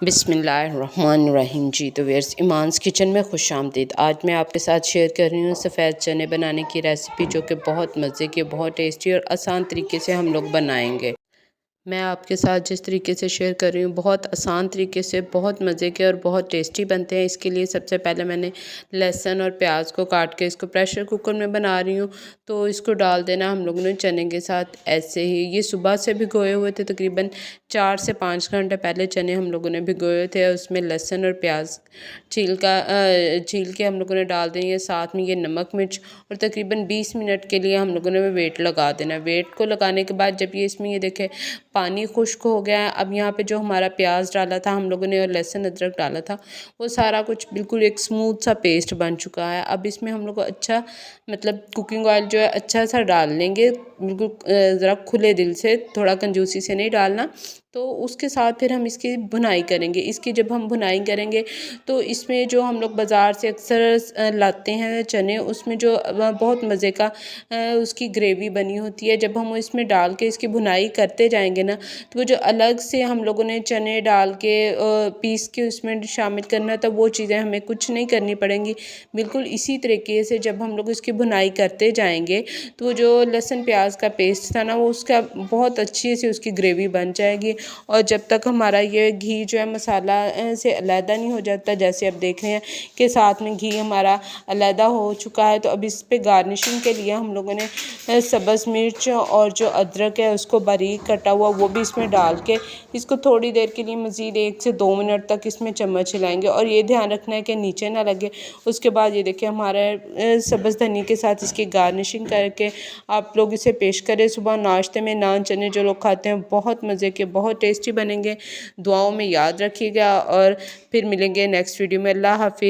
बिस्मिल्लाहिर्रहमानिर्रहीम जी। तो wears इमान्स kitchen में खुशामदीद। आज मैं आपके साथ शेयर कर रही हूँ सफ़ेद चने बनाने की रेसिपी, जो कि बहुत मज़े की, बहुत टेस्टी और आसान तरीके से हम लोग बनाएंगे। मैं आपके साथ जिस तरीके से शेयर कर रही हूँ, बहुत आसान तरीके से, बहुत मज़े के और बहुत टेस्टी बनते हैं। इसके लिए सबसे पहले मैंने लहसुन और प्याज को काट के इसको प्रेशर कुकर में बना रही हूँ। तो इसको डाल देना हम लोगों ने चने के साथ ऐसे ही। ये सुबह से भिगोए हुए थे, तकरीबन 4 से 5 घंटे पहले चने हम लोगों ने भिगोए थे। उसमें लहसुन और प्याज छील के हम लोगों ने डाल देंगे, साथ में ये नमक मिर्च, और तकरीबन 20 मिनट के लिए हम लोगों ने वेट लगा देना। वेट को लगाने के बाद जब ये इसमें ये देखें पानी खुश्क हो गया है, अब यहाँ पे जो हमारा प्याज डाला था हम लोगों ने और लहसुन अदरक डाला था, वो सारा कुछ बिल्कुल एक स्मूथ सा पेस्ट बन चुका है। अब इसमें हम लोग को अच्छा मतलब कुकिंग ऑयल जो है अच्छा सा डाल लेंगे, बिल्कुल ज़रा खुले दिल से, थोड़ा कंजूसी से नहीं डालना। तो उसके साथ फिर हम इसकी भुनाई करेंगे। इसकी जब हम भुनाई करेंगे तो इसमें जो हम लोग बाज़ार से अक्सर लाते हैं चने, उसमें जो बहुत मज़े का उसकी ग्रेवी बनी होती है। जब हम इसमें डाल के इसकी भुनाई करते जाएंगे ना, तो वो जो अलग से हम लोगों ने चने डाल के पीस के उसमें शामिल करना था, वो चीज़ें हमें कुछ नहीं करनी पड़ेंगी। बिल्कुल इसी तरीके से जब हम लोग इसकी भुनाई करते जाएंगे, तो वो जो लहसुन प्याज का पेस्ट था ना, वो उसका बहुत अच्छी से उसकी ग्रेवी बन जाएगी। और जब तक हमारा ये घी जो है मसाला से अलहदा नहीं हो जाता, जैसे अब देख रहे हैं कि साथ में घी हमारा अलहदा हो चुका है, तो अब इस पे गार्निशिंग के लिए हम लोगों ने सब्ज़ मिर्च और जो अदरक है उसको बारीक कटा हुआ वो भी इसमें डाल के इसको थोड़ी देर के लिए मज़ीद 1 से 2 मिनट तक इसमें चम्मच हिलाएंगे। और ये ध्यान रखना है कि नीचे ना लगे। उसके बाद ये देखिए हमारा सब्ज़ धनी के साथ इसकी गार्निशिंग करके आप लोग इसे पेश करें। सुबह नाश्ते में नान चने जो लोग खाते हैं, बहुत मज़े के, बहुत टेस्टी बनेंगे। दुआओं में याद रखिएगा और फिर मिलेंगे नेक्स्ट वीडियो में। अल्लाह हाफिज़।